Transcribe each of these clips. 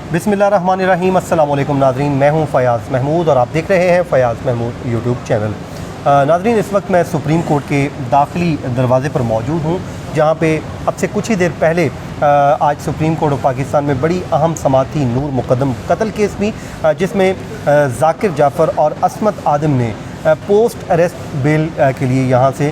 बिस्मिल्लाहिर्रहमानिर्रहीम। अस्सलाम वालेकुम नाज़रीन, मैं हूं फ़याज़ महमूद और आप देख रहे हैं फ़याज़ महमूद यूट्यूब चैनल। नाज़रीन, इस वक्त मैं सुप्रीम कोर्ट के दाखिली दरवाज़े पर मौजूद हूं, जहां पे अब से कुछ ही देर पहले आज सुप्रीम कोर्ट ऑफ पाकिस्तान में बड़ी अहम समाअत थी। नूर मुक़द्दम कत्ल केस भी, जिसमें ज़ाकिर जाफ़र और अस्मत आदम ने पोस्ट अरेस्ट बेल के लिए यहाँ से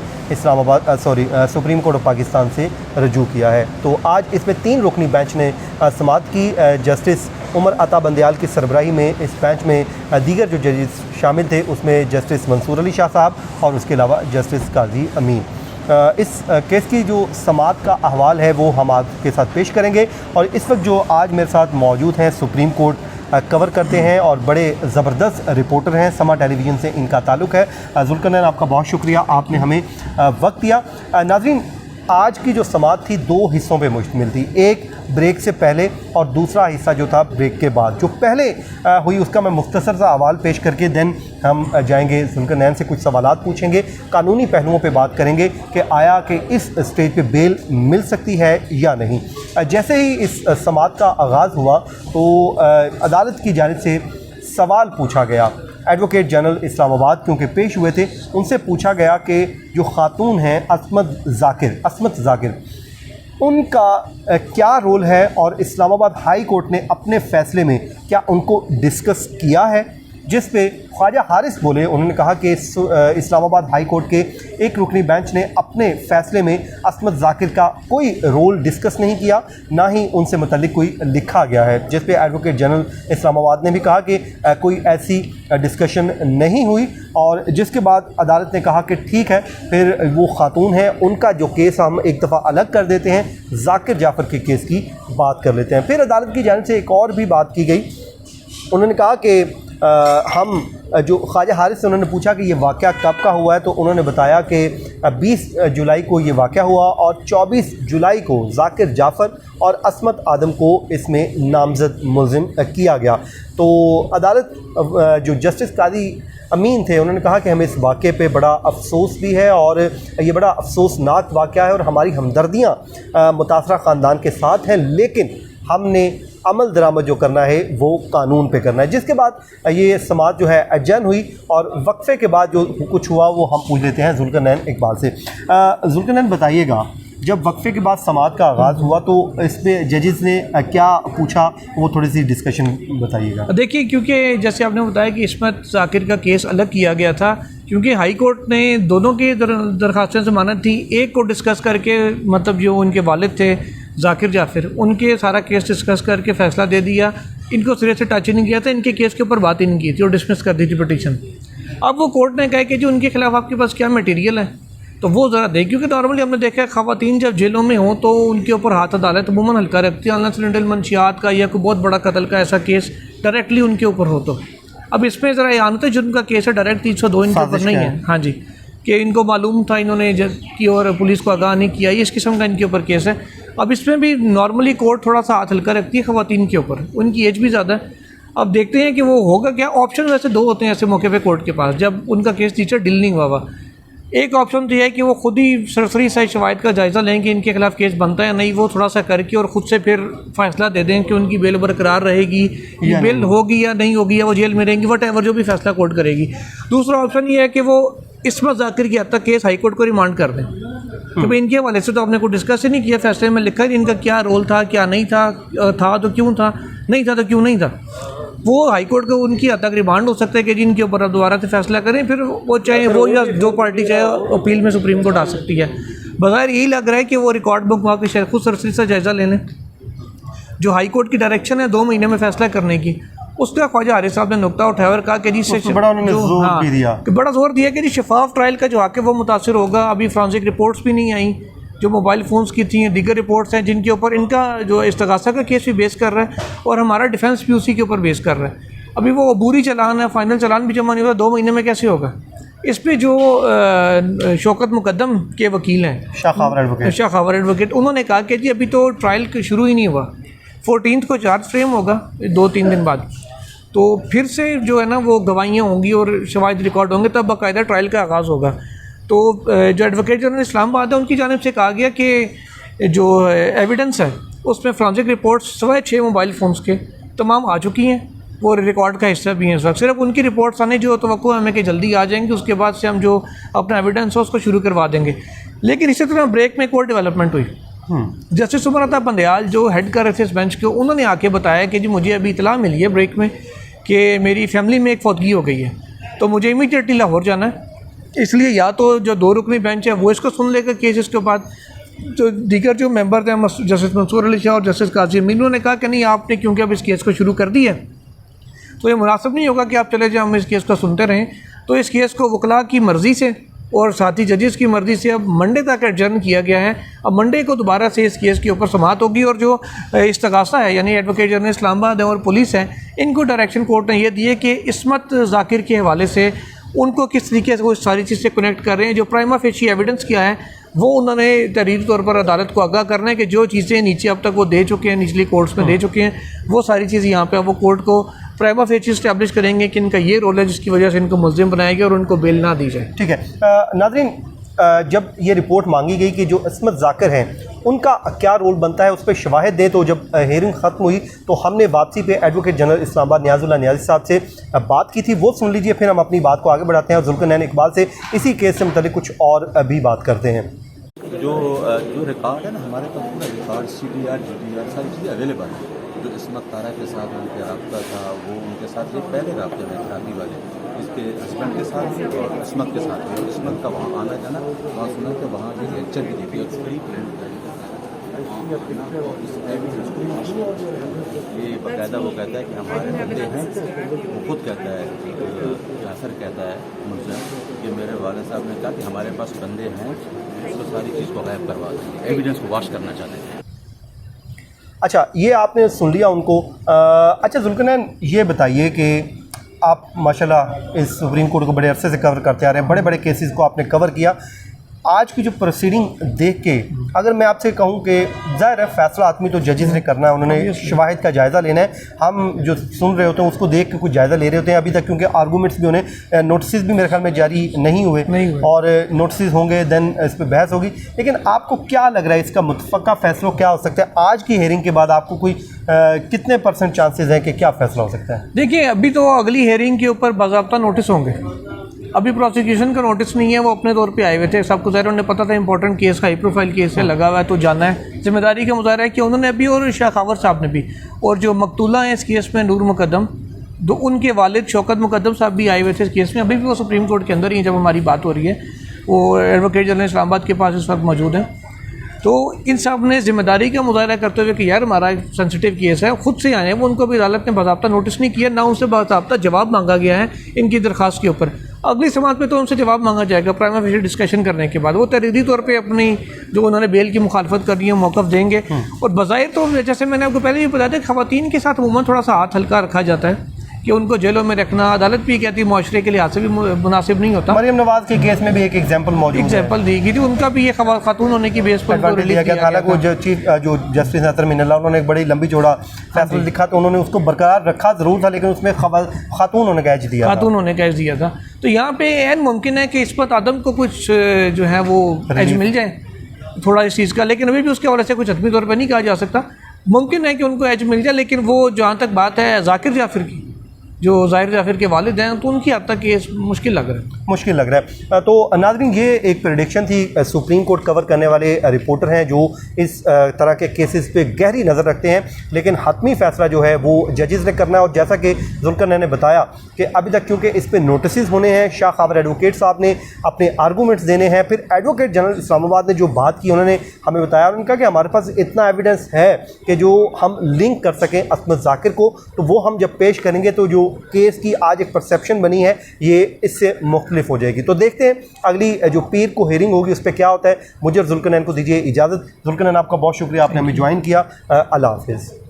सुप्रीम कोर्ट ऑफ पाकिस्तान से रजू किया है। तो आज इसमें 3 रुकनी बेंच ने समाअत की। जस्टिस उमर अता बंदयाल की सरबराही में इस बेंच में दीगर जो जजेस शामिल थे, उसमें जस्टिस मंसूर अली शाह साहब और उसके अलावा जस्टिस काजी अमीन। इस केस की जो समाअत का अहवाल है वो हम आपके साथ पेश करेंगे। और इस वक्त जो आज मेरे साथ मौजूद हैं, सुप्रीम कोर्ट कवर करते हैं और बड़े ज़बरदस्त रिपोर्टर हैं, समा टेलीविज़न से इनका ताल्लुक़ है। ज़ुल्करनैन, आपका बहुत शुक्रिया, आपने हमें वक्त दिया। नाज़रीन, आज की जो समाअत थी 2 हिस्सों पे मुश्तमिल थी। एक ब्रेक से पहले और दूसरा हिस्सा जो था ब्रेक के बाद। जो पहले हुई उसका मैं मुख्तसर सा अहवाल पेश करके देन हम जाएंगे ज़ुल्करनैन से कुछ सवालात पूछेंगे, कानूनी पहलुओं पे बात करेंगे कि आया कि इस स्टेज पे बेल मिल सकती है या नहीं। जैसे ही इस समाअत का आगाज़ हुआ तो अदालत की जानिब से सवाल पूछा गया। एडवोकेट जनरल इस्लामाबाद क्योंकि पेश हुए थे, उनसे पूछा गया कि जो ख़ातून हैं अस्मत ज़ाकिर, उनका क्या रोल है और इस्लामाबाद हाई कोर्ट ने अपने फ़ैसले में क्या उनको डिस्कस किया है। जिस पे ख्वाजा हारिस बोले, उन्होंने कहा कि इस्लामाबाद हाई कोर्ट के एक रुकनी बेंच ने अपने फ़ैसले में अस्मत ज़ाकिर का कोई रोल डिस्कस नहीं किया, ना ही उनसे मुतल्लिक कोई लिखा गया है। जिस पे एडवोकेट जनरल इस्लामाबाद ने भी कहा कि कोई ऐसी डिस्कशन नहीं हुई। और जिसके बाद अदालत ने कहा कि ठीक है, फिर वो ख़ातून हैं, उनका जो केस हम एक दफ़ा अलग कर देते हैं, ज़ाकिर जाफ़र के केस की बात कर लेते हैं। फिर अदालत की जानिब से एक और भी बात की गई। उन्होंने कहा कि हम जो ख्वाजा हारिस से उन्होंने पूछा कि ये वाक़या कब का हुआ है, तो उन्होंने बताया कि 20 जुलाई को ये वाक़या हुआ और 24 जुलाई को ज़ाकिर जाफ़र और अस्मत आदम को इसमें नामज़द मुल्ज़िम किया गया। तो अदालत जो जस्टिस काजी अमीन थे, उन्होंने कहा कि हमें इस वाक़े पे बड़ा अफसोस भी है और ये बड़ा अफसोसनाक वाक़या है और हमारी हमदर्दियाँ मुतासरा ख़ानदान के साथ हैं, लेकिन हमने अमल दरामद जो करना है वो कानून पे करना है। जिसके बाद ये समाअत जो है एडजर्न हुई और वक्फे के बाद जो कुछ हुआ वो हम पूछ लेते हैं ज़ुल्करनैन इकबाल से। ज़ुल्करनैन, बताइएगा, जब वक्फे के बाद समाअत का आगाज़ हुआ तो इस पर जजेस ने क्या पूछा, वो थोड़ी सी डिस्कशन बताइएगा। देखिए, क्योंकि जैसे आपने बताया कि अस्मत ज़ाकिर का केस अलग किया गया था, क्योंकि हाई कोर्ट ने दोनों की दरख्वास्तों से मानत थी। एक को डिस्कस करके, मतलब जो उनके वालिद थे ज़ाकिर जाफ़िर, उनके सारा केस डिस्कस करके फ़ैसला दे दिया। इनको सिरे से टच ही नहीं किया था, इनके केस के ऊपर बात ही नहीं की थी और डिसमिस कर दी थी पिटीशन। अब वो कोर्ट ने कहा कि जी उनके खिलाफ़ आपके पास क्या मटेरियल है, तो वो ज़रा दें। क्योंकि नॉर्मली हमने देखा है ख़वातीन जब जेलों में हों तो उनके ऊपर हाथ अदालत अमूमन हल्का रखती है, एक्सीडेंटल मंशियात का या कोई बहुत बड़ा कत्ल का ऐसा केस डायरेक्टली उनके ऊपर हो। तो अब इसमें ज़रा यान होता है जुर्म का केस है, डायरेक्ट 302 इनके ऊपर नहीं है। हाँ जी, कि इनको मालूम था, इन्होंने की और पुलिस को आगाह नहीं किया, इस किस्म का इनके ऊपर केस है। अब इसमें भी नॉर्मली कोर्ट थोड़ा सा हाथ हल्का रखती है ख़वातीन के ऊपर, उनकी एज भी ज़्यादा है। अब देखते हैं कि वो होगा क्या। ऑप्शन वैसे 2 होते हैं ऐसे मौके पे कोर्ट के पास, जब उनका केस टीचर डील नहीं हुआ। एक ऑप्शन तो यह है कि वो खुद ही सरसरी से शवाहिद का जायज़ा लें कि इनके खिलाफ़ केस बनता है नहीं, वो थोड़ा सा करके और ख़ुद से फिर फ़ैसला दे दें कि उनकी बेल बरकरार रहेगी, ये बेल होगी या नहीं होगी, या वो जेल में रहेंगी, वट जो भी फैसला कोर्ट करेगी। दूसरा ऑप्शन ये है कि वो अस्मत ज़ाकिर की हद तक केस हाई कोर्ट को रिमांड कर दें कि भाई इनके हवाले से तो आपने कोई डिस्कस ही नहीं किया, फैसले में लिखा है इनका क्या रोल था, क्या नहीं था, था तो क्यों था, नहीं था तो क्यों नहीं था। वो हाई कोर्ट को उनकी हद तक रिमांड हो सकता है कि जिनके ऊपर अब दोबारा से फैसला करें, फिर वो चाहे वो या जो पार्टी चाहे अपील में सुप्रीम कोर्ट आ सकती है। बगैर यही लग रहा है कि वो रिकॉर्ड बुक वहाँ के शायद खुद सरसरी से जायज़ा ले लें। जो हाई कोर्ट की डायरेक्शन है 2 महीने में फैसला करने की, उसका ख्वाजा हारिस साहब ने नुकता उठाया और कहा कि जी बड़ा जोर दिया कि जी शफाफ ट्रायल का जो हक है वो मुतासर होगा। अभी फ्रांसिक रिपोर्ट्स भी नहीं आई जो मोबाइल फ़ोन्स की थी, दीगर रिपोर्ट्स हैं जिनके ऊपर इनका जो इस्तगासा का केस भी बेस कर रहा है और हमारा डिफेंस भी उसी के ऊपर बेस कर रहा है। अभी वो अबूरी चलान है, फाइनल चलान भी जमा नहीं हुआ, 2 महीने में कैसे होगा। इस पर जो शौकत मुकद्दम के वकील हैं, शाह खावर एडवोकेट, उन्होंने कहा कि जी अभी तो ट्रायल शुरू ही नहीं हुआ, 14 को चार्ज फ्रेम होगा 2-3 दिन बाद, तो फिर से जो है ना वो गवाहियाँ होंगी और शवाहिद रिकॉर्ड होंगे, तब बाकायदा ट्रायल का आगाज़ होगा। तो जो एडवोकेट जनरल इस्लामाबाद है उनकी जानिब से कहा गया कि जो एविडेंस है उसमें फ्रांसिक रिपोर्ट्स सवा 6 मोबाइल फ़ोन्स के तमाम आ चुकी हैं, वो रिकॉर्ड का हिस्सा भी है इस वक्त। सिर्फ उनकी रिपोर्ट्स आने जो तवक्को हमें कि जल्दी आ जाएंगी, उसके बाद से हम जो अपना एविडेंस हो उसको शुरू करवा देंगे। लेकिन इसी तरह ब्रेक में एक और डेवलपमेंट हुई। जस्टिस उमर अता बंदयाल जो हेड कर रहे थे इस बेंच के, उन्होंने आके बताया कि जी मुझे अभी इतला मिली है ब्रेक में कि मेरी फैमिली में एक फौतगी हो गई है, तो मुझे इमीडिएटली लाहौर जाना है। इसलिए या तो जो 2 रुकनी बेंच है वो इसको सुन लेगा केस, इसके बाद जो दीगर जो मेंबर थे जस्टिस मंसूर अली शाह और जस्टिस काजी अमीन, उन्होंने कहा कि नहीं आपने क्योंकि अब इस केस को शुरू कर दिया है तो ये मुनासिब नहीं होगा कि आप चले जाए, हम इस केस को सुनते रहें। तो इस केस को वकला की मर्ज़ी से और साथ ही जजेस की मर्ज़ी से अब मंडे तक एडजर्न किया गया है। अब मंडे को दोबारा से इस केस के ऊपर समाअत होगी और जो इस्तगासा है यानी एडवोकेट जनरल इस्लामाबाद है और पुलिस है, इनको डायरेक्शन कोर्ट ने यह दी है कि इस्मत ज़ाकिर के हवाले से उनको किस तरीके से वो सारी चीज़ें कनेक्ट कर रहे हैं। जो प्राइमा फेशी एविडेंस किया है वो उन्होंने तहरीरी तौर पर अदालत को आगाह करना है कि जो चीज़ें नीचे अब तक वो दे चुके हैं, निचली कोर्ट्स में दे चुके हैं, वो सारी चीज़ यहाँ पे अब वो कोर्ट को प्राइमा फेशी इस्टेब्लिश करेंगे कि इनका ये रोल है जिसकी वजह से इनको मुल्ज़िम बनाया गया और उनको बेल ना दी जाए। ठीक है नाज़रीन, जब ये रिपोर्ट मांगी गई कि जो इस्मत ज़ाकिर हैं उनका क्या रोल बनता है, उस पर शवाहिद दें, तो जब हेयरिंग ख़त्म हुई तो हमने वापसी पे एडवोकेट जनरल इस्लामाबाद नियाज़ुल्लाह नियाज़ी साहब से बात की थी, वो सुन लीजिए, फिर हम अपनी बात को आगे बढ़ाते हैं और जुल्फ़िकार इकबाल से इसी केस से मुतल्लिक़ कुछ और भी बात करते हैं। जो रिकॉर्ड है ना, हमारे पास पूरा रिकॉर्ड CDR GDR सारी चीज़ें अवेलेबल है। जो इस्मत तारा के साथ उनके रब्ता था, वो उनके साथ ये पहले रब्ते में शादी वाले इसके हस्बैंड के साथ और इस्मत के साथ, और इस्मत का वहाँ आना जाना, वहाँ सुना कि वहाँ भी लेक्चर भी दी थी और फ्री प्रिंट ये बाकायदा वो कहता है कि हमारे बंदे हैं, वो खुद कहता है, जाफर कहता है मुझे कि मेरे वाले साहब ने कहा कि हमारे पास बंदे हैं, उसको सारी चीज़ को गायब करवा देंगे, एविडेंस को वॉश करना चाहते हैं। अच्छा, ये आपने सुन लिया उनको। अच्छा जुल्फ़िकार, ये बताइए कि आप माशाल्लाह इस सुप्रीम कोर्ट को बड़े अरसे से कवर करते आ रहे हैं, बड़े बड़े केसेस को आपने कवर किया। आज की जो प्रोसीडिंग देख के अगर मैं आपसे कहूं कि ज़ाहिर है फ़ैसला आदमी तो जजेस ने करना है, उन्होंने शवाहिद का जायज़ा लेना है। हम जो सुन रहे होते हैं उसको देख के कुछ जायज़ा ले रहे होते हैं अभी तक, क्योंकि आर्गूमेंट्स भी उन्हें नोटिस भी मेरे ख्याल में जारी नहीं हुए और नोटिस होंगे देन इस पर बहस होगी। लेकिन आपको क्या लग रहा है इसका मुतफ़क्का फ़ैसला क्या हो सकता है? आज की हेयरिंग के बाद आपको कोई कितने % चांसेस हैं कि क्या फ़ैसला हो सकता है? देखिए, अभी तो अगली हेयरिंग के ऊपर बाज़ाब्ता नोटिस होंगे, अभी प्रोसिक्यूशन का नोटिस नहीं है, वो अपने तौर पे आए हुए थे, सबको ज़ाहिर उन्हें पता था important case high profile case है, लगा हुआ है तो जाना है। जिम्मेदारी का मुजाहरा है कि उन्होंने भी और शाह खावर साहब ने भी, और जो मकतूला हैं इस केस में नूर मुकद्दम, तो उनके वालिद शौकत मुकद्दम साहब भी आए हुए थे इस केस में, अभी भी वो सुप्रीम कोर्ट के अंदर ही जब हमारी बात हो रही है, वो एडवोकेट जनरल इस्लामाबाद के पास इस वक्त मौजूद हैं। तो इन सब ने जिम्मेदारी का मुजाहरा करते हुए कि यार हमारा सेंसिटिव केस है, खुद से आए हैं, वो उनको भी अदालत ने बाज़ाब्ता नोटिस नहीं किया, ना उनसे बाज़ाब्ता जवाब मांगा गया है इनकी दरख्वास्त के ऊपर। अगली समाअत में तो उनसे जवाब मांगा जाएगा प्राइमा फेशी डिस्कशन करने के बाद, वो तहरीरी तौर पे अपनी जो उन्होंने बेल की मुखालफत कर रही है मौक़िफ़ देंगे। और बज़ाहिर तो जैसे मैंने आपको पहले भी बताया था, ख़वातीन के साथ अमूमन थोड़ा सा हाथ हल्का रखा जाता है कि उनको जेलों में रखना, अदालत भी कहती है मुआशरे के लिहाज से भी मुनासिब नहीं होता। मरियम नवाज़ के केस में भी एक एग्जाम्पल मौजूद है, एग्जाम्पल दी गई थी, उनका भी ये खातून होने की बेस पर रिलीज किया गया। हालांकि वो जो जस्टिस नसर मिनल्लाह उन्होंने एक बड़ी लंबी चौड़ा फैसला लिखा, तो उन्होंने उसको बरकरार रखा ज़रूर था, लेकिन उसमें खातून होने का एज दिया, खातून होने का एज दिया था। तो यहाँ पे एन मुमकिन है कि इस्मत आदम को कुछ जो है वो एज मिल जाए थोड़ा इस चीज़ का, लेकिन अभी भी उसके हवाले से कुछ हतमी तौर पर नहीं कहा जा सकता। मुमकिन है कि उनको एज मिल जाए, लेकिन वो जहाँ तक बात है ज़ाकिर जाफिर की, जो ज़ाहिर जाफिर के वालिद हैं, तो उनकी हद तक ये मुश्किल लग रहा है। तो नाज़रीन, ये एक प्रेडिक्शन थी, सुप्रीम कोर्ट कवर करने वाले रिपोर्टर हैं जो इस तरह के केसेस पे गहरी नज़र रखते हैं, लेकिन हतमी फ़ैसला जो है वो जजेस ने करना है। और जैसा कि जुल्फ़िकार ने बताया कि अभी तक क्योंकि इस पर नोटिस होने हैं, शाह खावर एडवोकेट साहब ने अपने आर्गूमेंट्स देने हैं, फिर एडवोकेट जनरल इस्लामाबाद ने जो बात की उन्होंने हमें बताया, उन्होंने कहा कि हमारे पास इतना एविडेंस है कि जो हम लिंक कर सकें इस्मत ज़ाकिर को, तो वो हम जब पेश करेंगे तो जो केस की आज एक परसेप्शन बनी है ये इससे मुख्तलिफ हो जाएगी। तो देखते हैं अगली जो पीर को हेयरिंग होगी उस पर क्या होता है। मुझे और जुल्फ़िकार को दीजिए इजाज़त। जुल्फ़िकार, आपका बहुत शुक्रिया, आपने हमें ज्वाइन किया। अल्लाह हाफ़िज़।